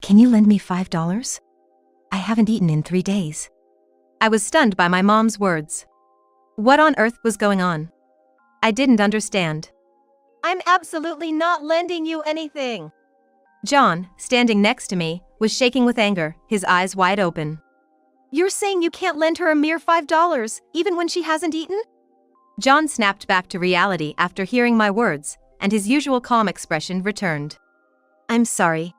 Can you lend me $5? I haven't eaten in 3 days. I was stunned by my mom's words. What on earth was going on? I didn't understand. I'm absolutely not lending you anything. John, standing next to me, was shaking with anger, his eyes wide open. You're saying you can't lend her a mere $5, even when she hasn't eaten? John snapped back to reality after hearing my words, and his usual calm expression returned. I'm sorry.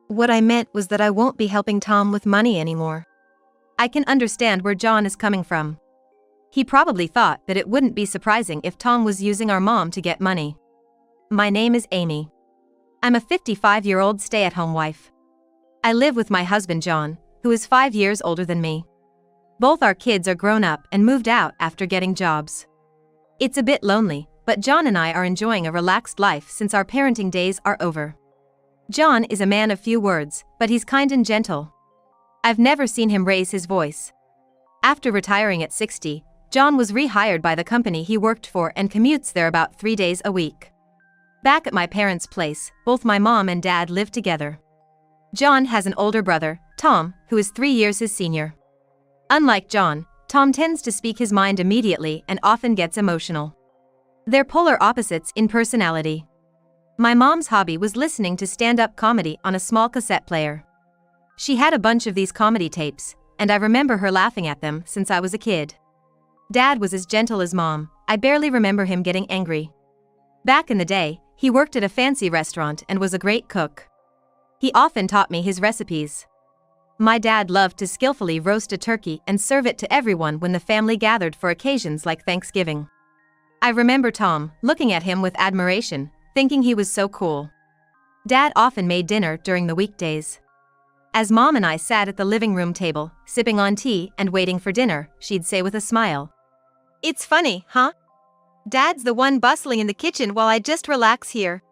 What I meant was that I won't be helping Tom with money anymore. I can understand where John is coming from. He probably thought that it wouldn't be surprising if Tom was using our mom to get money. My name is Amy. I'm a 55-year-old stay-at-home wife. I live with my husband John, who is 5 years older than me. Both our kids are grown up and moved out after getting jobs. It's a bit lonely, but John and I are enjoying a relaxed life since our parenting days are over. John is a man of few words, but he's kind and gentle. I've never seen him raise his voice. After retiring at 60, John was rehired by the company he worked for and commutes there about 3 days a week. Back at my parents' place, both my mom and dad live together. John has an older brother, Tom, who is 3 years his senior. Unlike John, Tom tends to speak his mind immediately and often gets emotional. They're polar opposites in personality. My mom's hobby was listening to stand-up comedy on a small cassette player. She had a bunch of these comedy tapes, and I remember her laughing at them since I was a kid. Dad was as gentle as Mom. I barely remember him getting angry. Back in the day, he worked at a fancy restaurant and was a great cook. He often taught me his recipes. My dad loved to skillfully roast a turkey and serve it to everyone when the family gathered for occasions like Thanksgiving. I remember Tom, looking at him with admiration, thinking he was so cool. Dad often made dinner during the weekdays. As Mom and I sat at the living room table, sipping on tea and waiting for dinner, she'd say with a smile, "It's funny, huh? Dad's the one bustling in the kitchen while I just relax here."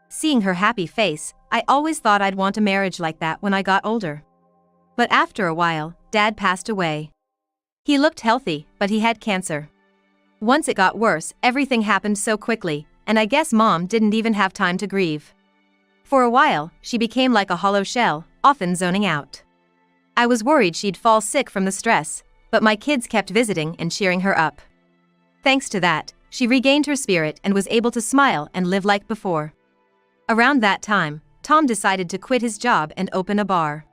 Seeing her happy face, I always thought I'd want a marriage like that when I got older. But after a while, Dad passed away. He looked healthy, but he had cancer. Once it got worse, everything happened so quickly, and I guess Mom didn't even have time to grieve. For a while, she became like a hollow shell, often zoning out. I was worried she'd fall sick from the stress, but my kids kept visiting and cheering her up. Thanks to that, she regained her spirit and was able to smile and live like before. Around that time, Tom decided to quit his job and open a bar.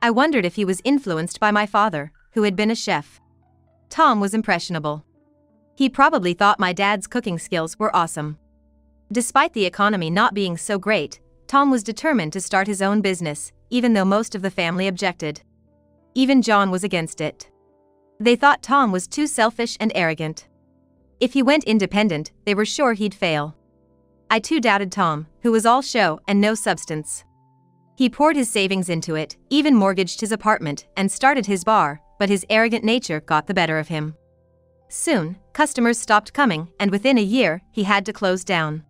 I wondered if he was influenced by my father, who had been a chef. Tom was impressionable. He probably thought my dad's cooking skills were awesome. Despite the economy not being so great, Tom was determined to start his own business, even though most of the family objected. Even John was against it. They thought Tom was too selfish and arrogant. If he went independent, they were sure he'd fail. I too doubted Tom, who was all show and no substance. He poured his savings into it, even mortgaged his apartment, and started his bar, but his arrogant nature got the better of him. Soon, customers stopped coming, and within a year, he had to close down.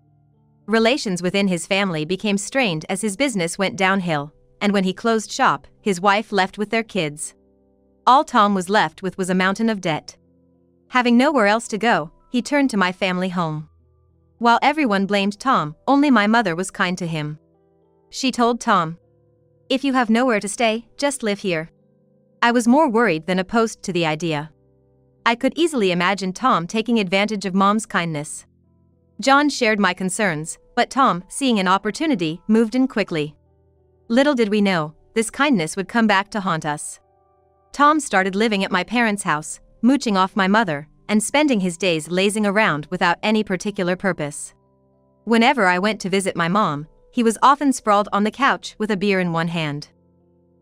Relations within his family became strained as his business went downhill, and when he closed shop, his wife left with their kids. All Tom was left with was a mountain of debt. Having nowhere else to go, he turned to my family home. While everyone blamed Tom, only my mother was kind to him. She told Tom, "If you have nowhere to stay, just live here." I was more worried than opposed to the idea. I could easily imagine Tom taking advantage of Mom's kindness. John shared my concerns, but Tom, seeing an opportunity, moved in quickly. Little did we know, this kindness would come back to haunt us. Tom started living at my parents' house, mooching off my mother, and spending his days lazing around without any particular purpose. Whenever I went to visit my mom, he was often sprawled on the couch with a beer in one hand.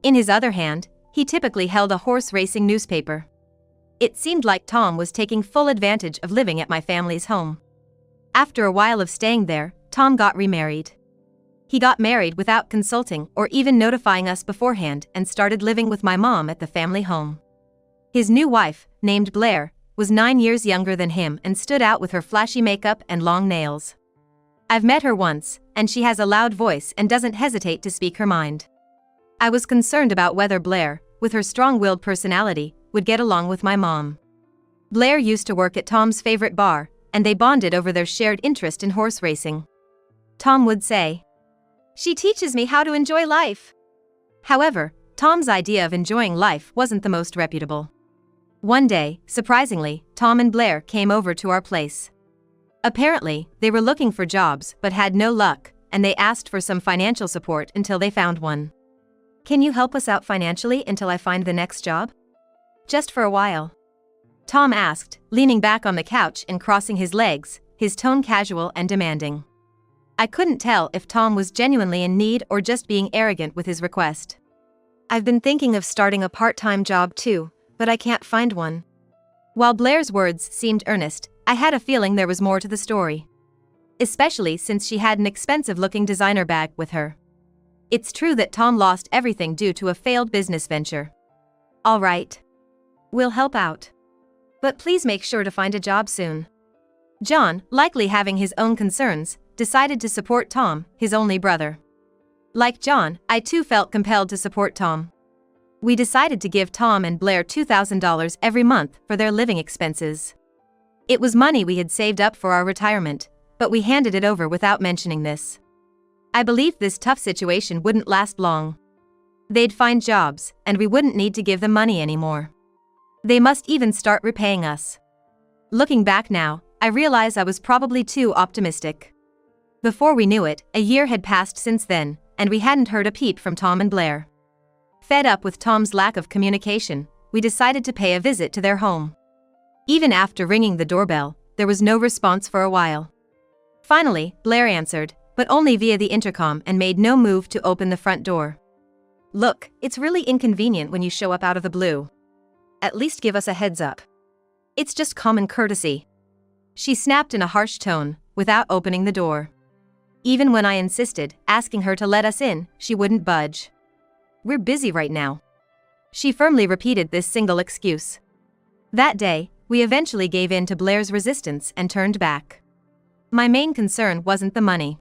In his other hand, he typically held a horse racing newspaper. It seemed like Tom was taking full advantage of living at my family's home. After a while of staying there, Tom got remarried. He got married without consulting or even notifying us beforehand and started living with my mom at the family home. His new wife, named Blair, was 9 years younger than him and stood out with her flashy makeup and long nails. I've met her once, and she has a loud voice and doesn't hesitate to speak her mind. I was concerned about whether Blair, with her strong-willed personality, would get along with my mom. Blair used to work at Tom's favorite bar, and they bonded over their shared interest in horse racing. Tom would say, "She teaches me how to enjoy life." However, Tom's idea of enjoying life wasn't the most reputable. One day, surprisingly, Tom and Blair came over to our place. Apparently, they were looking for jobs but had no luck, and they asked for some financial support until they found one. "Can you help us out financially until I find the next job?" "Just for a while," Tom asked, leaning back on the couch and crossing his legs, his tone casual and demanding. I couldn't tell if Tom was genuinely in need or just being arrogant with his request. "I've been thinking of starting a part-time job too, but I can't find one." While Blair's words seemed earnest, I had a feeling there was more to the story. Especially since she had an expensive-looking designer bag with her. It's true that Tom lost everything due to a failed business venture. "All right. We'll help out. But please make sure to find a job soon." John, likely having his own concerns, decided to support Tom, his only brother. Like John, I too felt compelled to support Tom. We decided to give Tom and Blair $2,000 every month for their living expenses. It was money we had saved up for our retirement, but we handed it over without mentioning this. I believed this tough situation wouldn't last long. They'd find jobs, and we wouldn't need to give them money anymore. They must even start repaying us. Looking back now, I realize I was probably too optimistic. Before we knew it, a year had passed since then, and we hadn't heard a peep from Tom and Blair. Fed up with Tom's lack of communication, we decided to pay a visit to their home. Even after ringing the doorbell, there was no response for a while. Finally, Blair answered, but only via the intercom, and made no move to open the front door. "Look, it's really inconvenient when you show up out of the blue. At least give us a heads up. It's just common courtesy," she snapped in a harsh tone, without opening the door. Even when I insisted, asking her to let us in, she wouldn't budge. "We're busy right now." She firmly repeated this single excuse. That day, we eventually gave in to Blair's resistance and turned back. My main concern wasn't the money.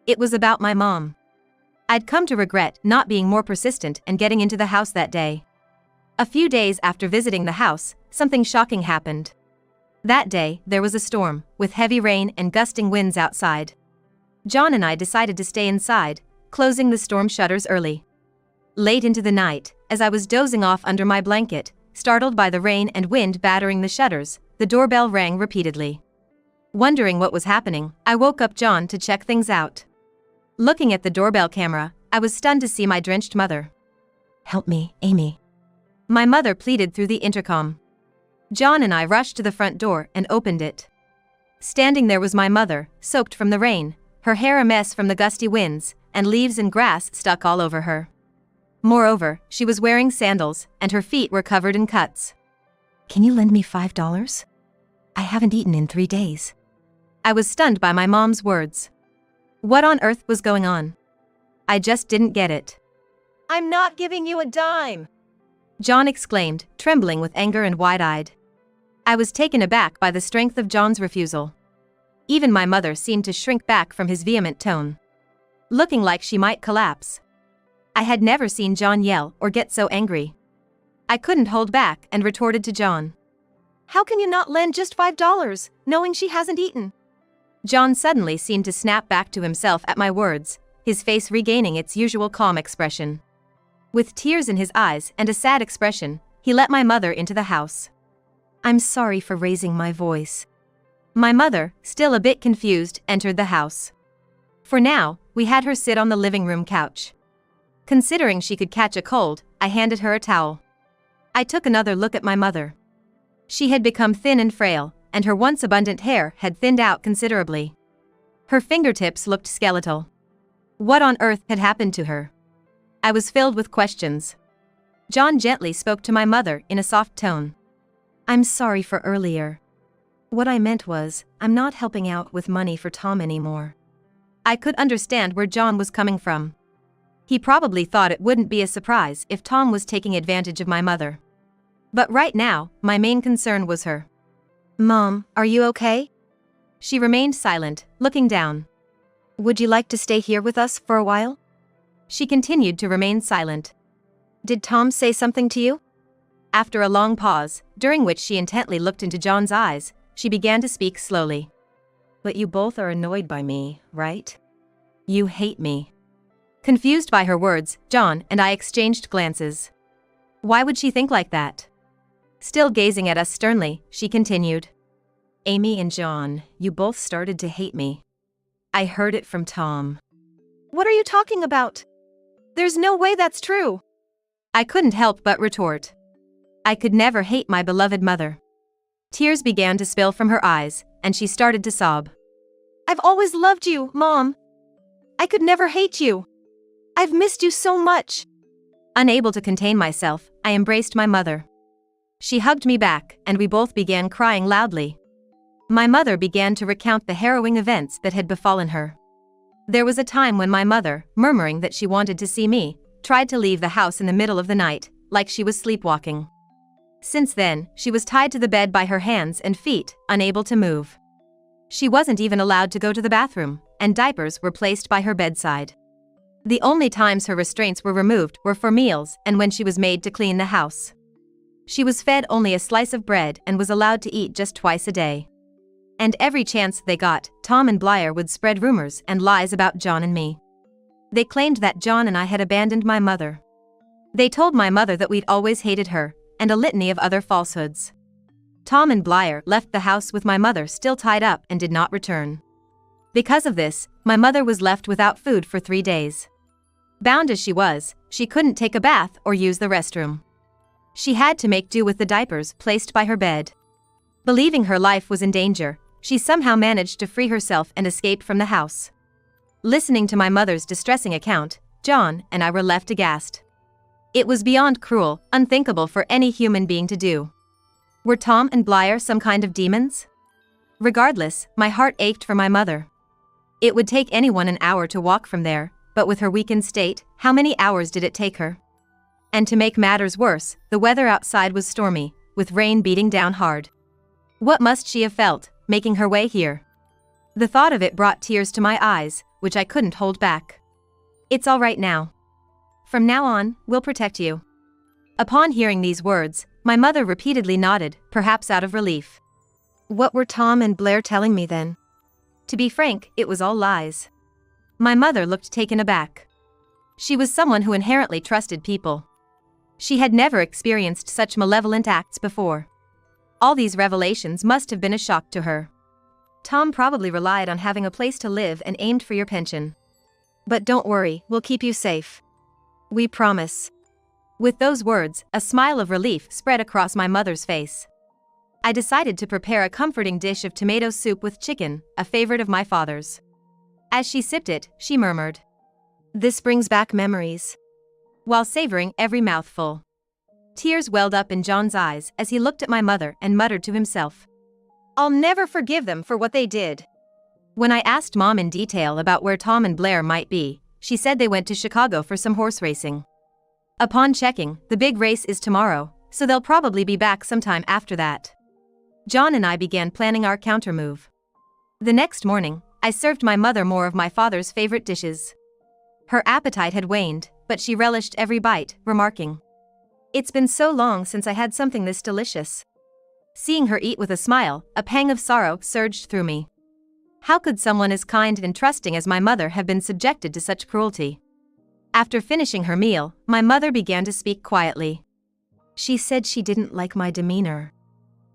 It was about my mom. I'd come to regret not being more persistent and getting into the house that day. A few days after visiting the house, something shocking happened. That day, there was a storm, with heavy rain and gusting winds outside. John and I decided to stay inside, closing the storm shutters early. Late into the night, as I was dozing off under my blanket, startled by the rain and wind battering the shutters, the doorbell rang repeatedly. Wondering what was happening, I woke up John to check things out. Looking at the doorbell camera, I was stunned to see my drenched mother. "Help me, Amy." My mother pleaded through the intercom. John and I rushed to the front door and opened it. Standing there was my mother, soaked from the rain, her hair a mess from the gusty winds, and leaves and grass stuck all over her. Moreover, she was wearing sandals, and her feet were covered in cuts. "Can you lend me $5? I haven't eaten in 3 days." I was stunned by my mom's words. What on earth was going on? I just didn't get it. "I'm not giving you a dime," John exclaimed, trembling with anger and wide-eyed. I was taken aback by the strength of John's refusal. Even my mother seemed to shrink back from his vehement tone, looking like she might collapse. I had never seen John yell or get so angry. I couldn't hold back and retorted to John. "How can you not lend just $5, knowing she hasn't eaten?" John suddenly seemed to snap back to himself at my words, his face regaining its usual calm expression. With tears in his eyes and a sad expression, he let my mother into the house. "I'm sorry for raising my voice." My mother, still a bit confused, entered the house. For now, we had her sit on the living room couch. Considering she could catch a cold, I handed her a towel. I took another look at my mother. She had become thin and frail, and her once abundant hair had thinned out considerably. Her fingertips looked skeletal. What on earth had happened to her? I was filled with questions. John gently spoke to my mother in a soft tone. "I'm sorry for earlier. What I meant was, I'm not helping out with money for Tom anymore." I could understand where John was coming from. He probably thought it wouldn't be a surprise if Tom was taking advantage of my mother. But right now, my main concern was her. "Mom, are you okay?" She remained silent, looking down. "Would you like to stay here with us for a while?" She continued to remain silent. "Did Tom say something to you?" After a long pause, during which she intently looked into John's eyes, she began to speak slowly. "But you both are annoyed by me, right? You hate me." Confused by her words, John and I exchanged glances. Why would she think like that? Still gazing at us sternly, she continued. Amy and John, you both started to hate me. I heard it from Tom. What are you talking about? There's no way that's true. I couldn't help but retort. I could never hate my beloved mother. Tears began to spill from her eyes, and she started to sob. I've always loved you, Mom. I could never hate you. I've missed you so much. Unable to contain myself, I embraced my mother. She hugged me back, and we both began crying loudly. My mother began to recount the harrowing events that had befallen her. There was a time when my mother, murmuring that she wanted to see me, tried to leave the house in the middle of the night, like she was sleepwalking. Since then, she was tied to the bed by her hands and feet, unable to move. She wasn't even allowed to go to the bathroom, and diapers were placed by her bedside. The only times her restraints were removed were for meals and when she was made to clean the house. She was fed only a slice of bread and was allowed to eat just twice a day. And every chance they got, Tom and Blair would spread rumors and lies about John and me. They claimed that John and I had abandoned my mother. They told my mother that we'd always hated her, and a litany of other falsehoods. Tom and Blair left the house with my mother still tied up and did not return. Because of this, my mother was left without food for 3 days. Bound as she was, she couldn't take a bath or use the restroom. She had to make do with the diapers placed by her bed. Believing her life was in danger, she somehow managed to free herself and escape from the house. Listening to my mother's distressing account, John and I were left aghast. It was beyond cruel, unthinkable for any human being to do. Were Tom and Blair some kind of demons? Regardless, my heart ached for my mother. It would take anyone an hour to walk from there, but with her weakened state, how many hours did it take her? And to make matters worse, the weather outside was stormy, with rain beating down hard. What must she have felt, making her way here? The thought of it brought tears to my eyes, which I couldn't hold back. It's all right now. From now on, we'll protect you. Upon hearing these words, my mother repeatedly nodded, perhaps out of relief. What were Tom and Blair telling me then? To be frank, it was all lies. My mother looked taken aback. She was someone who inherently trusted people. She had never experienced such malevolent acts before. All these revelations must have been a shock to her. Tom probably relied on having a place to live and aimed for your pension. But don't worry, we'll keep you safe. We promise. With those words, a smile of relief spread across my mother's face. I decided to prepare a comforting dish of tomato soup with chicken, a favorite of my father's. As she sipped it, she murmured, "This brings back memories," while savoring every mouthful. Tears welled up in John's eyes as he looked at my mother and muttered to himself, "I'll never forgive them for what they did." When I asked Mom in detail about where Tom and Blair might be, she said they went to Chicago for some horse racing. Upon checking, the big race is tomorrow, so they'll probably be back sometime after that. John and I began planning our countermove. The next morning, I served my mother more of my father's favorite dishes. Her appetite had waned, but she relished every bite, remarking, "It's been so long since I had something this delicious." Seeing her eat with a smile, a pang of sorrow surged through me. How could someone as kind and trusting as my mother have been subjected to such cruelty? After finishing her meal, my mother began to speak quietly. She said she didn't like my demeanor.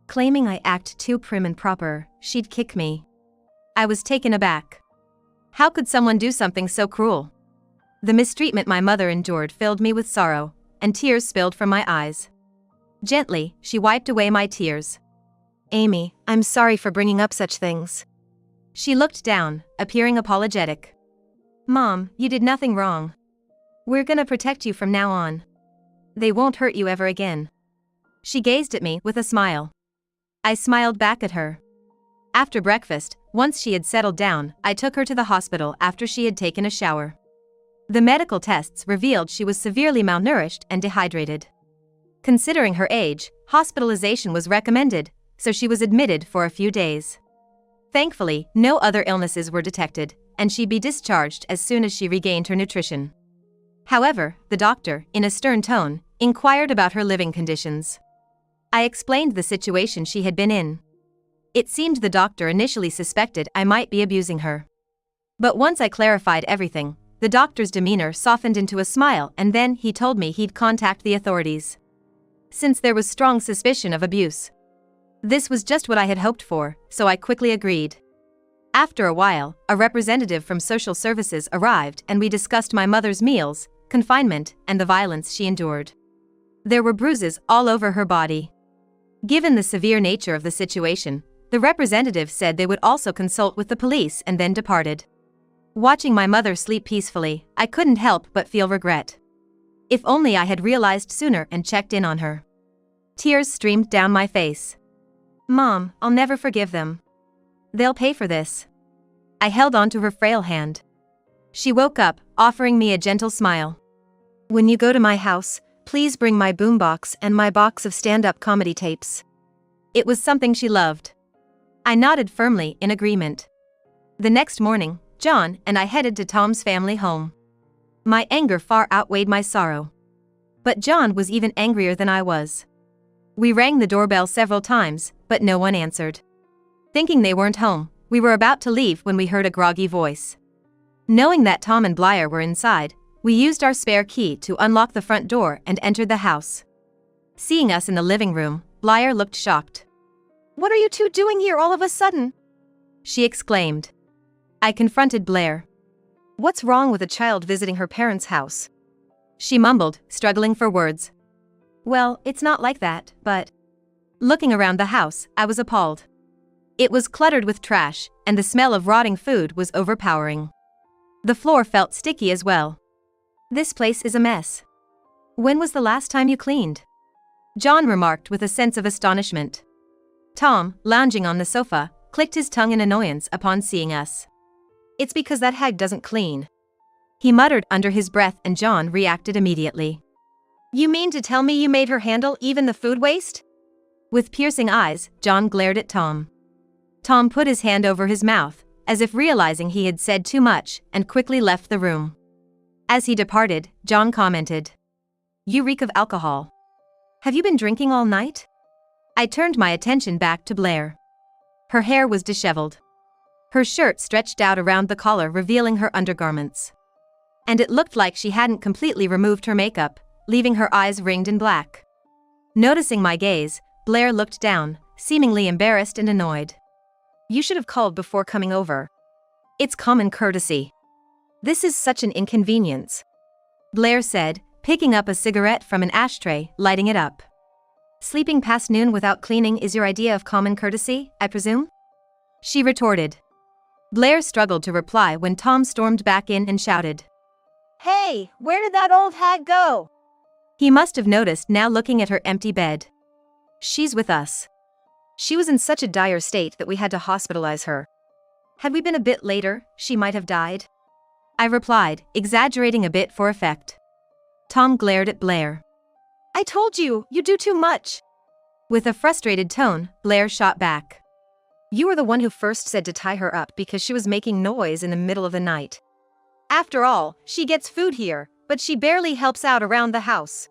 Claiming I act too prim and proper, she'd kick me. I was taken aback. How could someone do something so cruel? The mistreatment my mother endured filled me with sorrow, and tears spilled from my eyes. Gently, she wiped away my tears. "Amy, I'm sorry for bringing up such things." She looked down, appearing apologetic. "Mom, you did nothing wrong. We're gonna protect you from now on. They won't hurt you ever again." She gazed at me with a smile. I smiled back at her. After breakfast, once she had settled down, I took her to the hospital after she had taken a shower. The medical tests revealed she was severely malnourished and dehydrated. Considering her age, hospitalization was recommended, so she was admitted for a few days. Thankfully, no other illnesses were detected, and she'd be discharged as soon as she regained her nutrition. However, the doctor, in a stern tone, inquired about her living conditions. I explained the situation she had been in. It seemed the doctor initially suspected I might be abusing her. But once I clarified everything, The doctor's demeanor softened into a smile, and then he told me he'd contact the authorities, since there was strong suspicion of abuse. This was just what I had hoped for, so I quickly agreed. After a while, a representative from social services arrived and we discussed my mother's meals, confinement, and the violence she endured. There were bruises all over her body. Given the severe nature of the situation, the representative said they would also consult with the police and then departed. Watching my mother sleep peacefully, I couldn't help but feel regret. If only I had realized sooner and checked in on her. Tears streamed down my face. Mom, I'll never forgive them. They'll pay for this. I held on to her frail hand. She woke up, offering me a gentle smile. When you go to my house, please bring my boombox and my box of stand-up comedy tapes. It was something she loved. I nodded firmly in agreement. The next morning, John and I headed to Tom's family home. My anger far outweighed my sorrow. But John was even angrier than I was. We rang the doorbell several times, but no one answered. Thinking they weren't home, we were about to leave when we heard a groggy voice. Knowing that Tom and Blair were inside, we used our spare key to unlock the front door and entered the house. Seeing us in the living room, Blair looked shocked. What are you two doing here all of a sudden? She exclaimed. I confronted Blair. What's wrong with a child visiting her parents' house? She mumbled, struggling for words. Well, it's not like that, but... Looking around the house, I was appalled. It was cluttered with trash, and the smell of rotting food was overpowering. The floor felt sticky as well. This place is a mess. When was the last time you cleaned? John remarked with a sense of astonishment. Tom, lounging on the sofa, clicked his tongue in annoyance upon seeing us. It's because that hag doesn't clean. He muttered under his breath, and John reacted immediately. You mean to tell me you made her handle even the food waste? With piercing eyes, John glared at Tom. Tom put his hand over his mouth, as if realizing he had said too much, and quickly left the room. As he departed, John commented, You reek of alcohol. Have you been drinking all night? I turned my attention back to Blair. Her hair was disheveled. Her shirt stretched out around the collar, revealing her undergarments. And it looked like she hadn't completely removed her makeup, leaving her eyes ringed in black. Noticing my gaze, Blair looked down, seemingly embarrassed and annoyed. You should have called before coming over. It's common courtesy. This is such an inconvenience. Blair said, picking up a cigarette from an ashtray, lighting it up. Sleeping past noon without cleaning is your idea of common courtesy, I presume? She retorted. Blair struggled to reply when Tom stormed back in and shouted. Hey, where did that old hag go? He must have noticed now, looking at her empty bed. She's with us. She was in such a dire state that we had to hospitalize her. Had we been a bit later, she might have died. I replied, exaggerating a bit for effect. Tom glared at Blair. I told you, you do too much. With a frustrated tone, Blair shot back. You were the one who first said to tie her up because she was making noise in the middle of the night. After all, she gets food here, but she barely helps out around the house.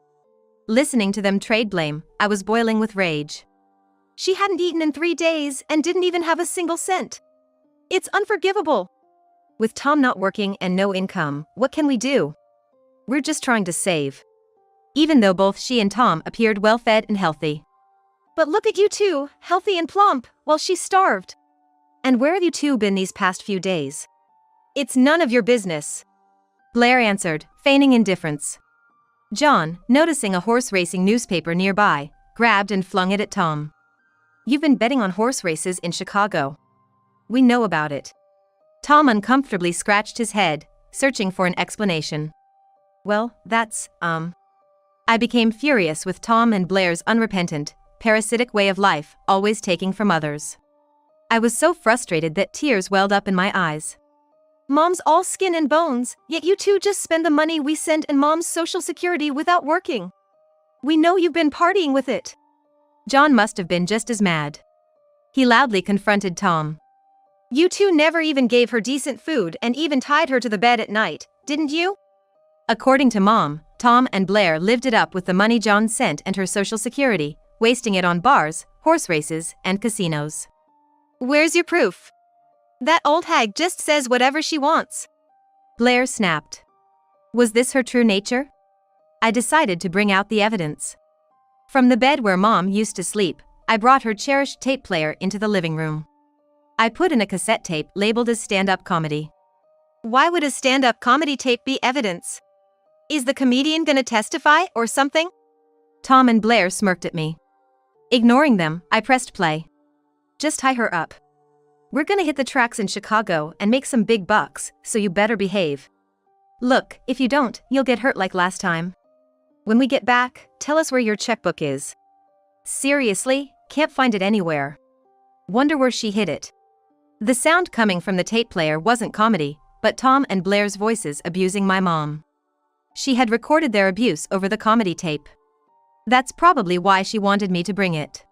Listening to them trade blame, I was boiling with rage. She hadn't eaten in 3 days and didn't even have a single cent. It's unforgivable. With Tom not working and no income, what can we do? We're just trying to save. Even though both she and Tom appeared well-fed and healthy. But look at you two, healthy and plump, while she's starved. And where have you two been these past few days? It's none of your business. Blair answered, feigning indifference. John, noticing a horse racing newspaper nearby, grabbed and flung it at Tom. You've been betting on horse races in Chicago. We know about it. Tom uncomfortably scratched his head, searching for an explanation. Well, that's, I became furious with Tom and Blair's unrepentant, parasitic way of life, always taking from others. I was so frustrated that tears welled up in my eyes. Mom's all skin and bones, yet you two just spend the money we send in Mom's Social Security without working. We know you've been partying with it. John must have been just as mad. He loudly confronted Tom. You two never even gave her decent food and even tied her to the bed at night, didn't you? According to Mom, Tom and Blair lived it up with the money John sent and her Social Security, wasting it on bars, horse races, and casinos. Where's your proof? That old hag just says whatever she wants. Blair snapped. Was this her true nature? I decided to bring out the evidence. From the bed where Mom used to sleep, I brought her cherished tape player into the living room. I put in a cassette tape labeled as stand-up comedy. Why would a stand-up comedy tape be evidence? Is the comedian gonna testify or something? Tom and Blair smirked at me. Ignoring them, I pressed play. Just tie her up. We're gonna hit the tracks in Chicago and make some big bucks, so you better behave. Look, if you don't, you'll get hurt like last time. When we get back, tell us where your checkbook is. Seriously, can't find it anywhere. Wonder where she hid it. The sound coming from the tape player wasn't comedy, but Tom and Blair's voices abusing my mom. She had recorded their abuse over the comedy tape. That's probably why she wanted me to bring it.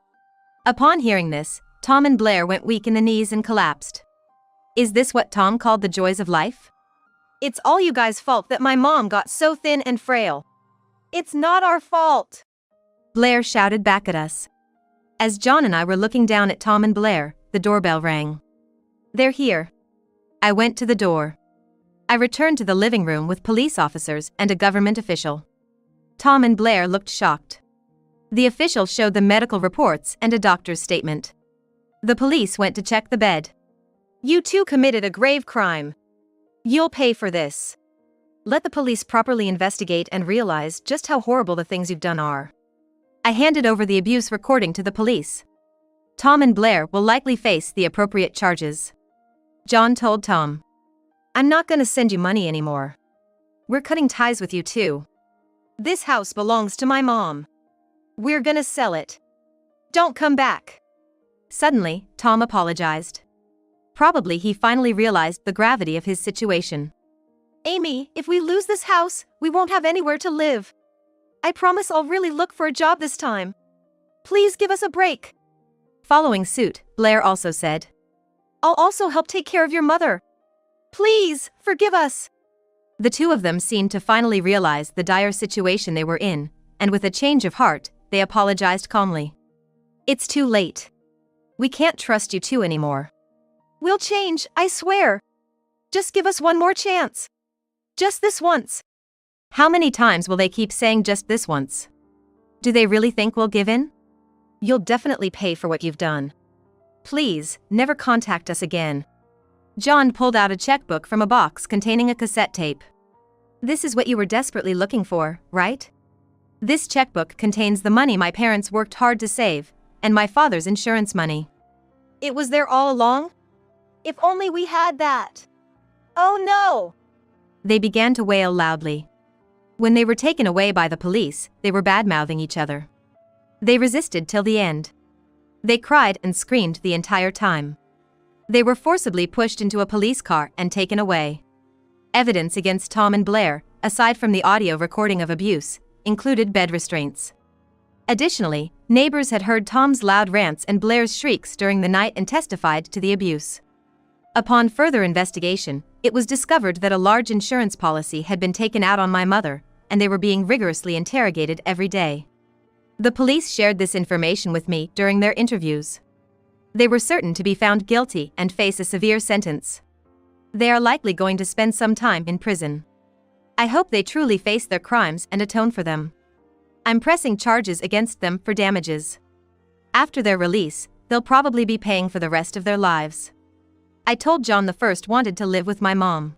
Upon hearing this, Tom and Blair went weak in the knees and collapsed. Is this what Tom called the joys of life? It's all you guys' fault that my mom got so thin and frail. It's not our fault, Blair shouted back at us. As John and I were looking down at Tom and Blair, the doorbell rang. They're here. I went to the door. I returned to the living room with police officers and a government official. Tom and Blair looked shocked. The official showed them medical reports and a doctor's statement. The police went to check the bed. You two committed a grave crime. You'll pay for this. Let the police properly investigate and realize just how horrible the things you've done are. I handed over the abuse recording to the police. Tom and Blair will likely face the appropriate charges. John told Tom, I'm not gonna send you money anymore. We're cutting ties with you too. This house belongs to my mom. We're gonna sell it. Don't come back. Suddenly, Tom apologized. Probably he finally realized the gravity of his situation. Amy, if we lose this house, we won't have anywhere to live. I promise I'll really look for a job this time. Please give us a break. Following suit, Blair also said, I'll also help take care of your mother. Please, forgive us. The two of them seemed to finally realize the dire situation they were in, and with a change of heart, they apologized calmly. It's too late. We can't trust you two anymore. We'll change, I swear. Just give us one more chance. Just this once. How many times will they keep saying just this once? Do they really think we'll give in? You'll definitely pay for what you've done. Please, never contact us again. John pulled out a checkbook from a box containing a cassette tape. This is what you were desperately looking for, right? This checkbook contains the money my parents worked hard to save, and my father's insurance money. It was there all along? If only we had that. Oh no! They began to wail loudly. When they were taken away by the police, they were bad-mouthing each other. They resisted till the end. They cried and screamed the entire time. They were forcibly pushed into a police car and taken away. Evidence against Tom and Blair, aside from the audio recording of abuse, included bed restraints. Additionally, neighbors had heard Tom's loud rants and Blair's shrieks during the night and testified to the abuse. Upon further investigation, it was discovered that a large insurance policy had been taken out on my mother, and they were being rigorously interrogated every day. The police shared this information with me during their interviews. They were certain to be found guilty and face a severe sentence. They are likely going to spend some time in prison. I hope they truly face their crimes and atone for them. I'm pressing charges against them for damages. After their release, they'll probably be paying for the rest of their lives. I told John the first wanted to live with my mom.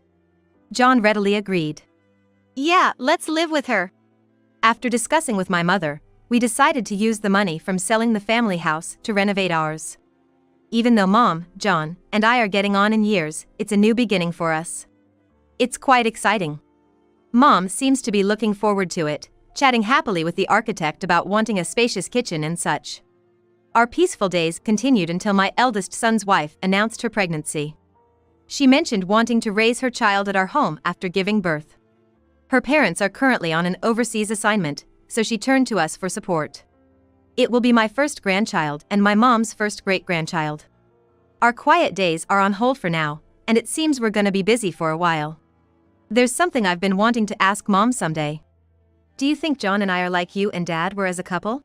John readily agreed. Yeah, let's live with her. After discussing with my mother, we decided to use the money from selling the family house to renovate ours. Even though Mom, John, and I are getting on in years, it's a new beginning for us. It's quite exciting. Mom seems to be looking forward to it, chatting happily with the architect about wanting a spacious kitchen and such. Our peaceful days continued until my eldest son's wife announced her pregnancy. She mentioned wanting to raise her child at our home after giving birth. Her parents are currently on an overseas assignment, so she turned to us for support. It will be my first grandchild and my mom's first great-grandchild. Our quiet days are on hold for now, and it seems we're gonna be busy for a while. There's something I've been wanting to ask Mom someday. Do you think John and I are like you and Dad were as a couple?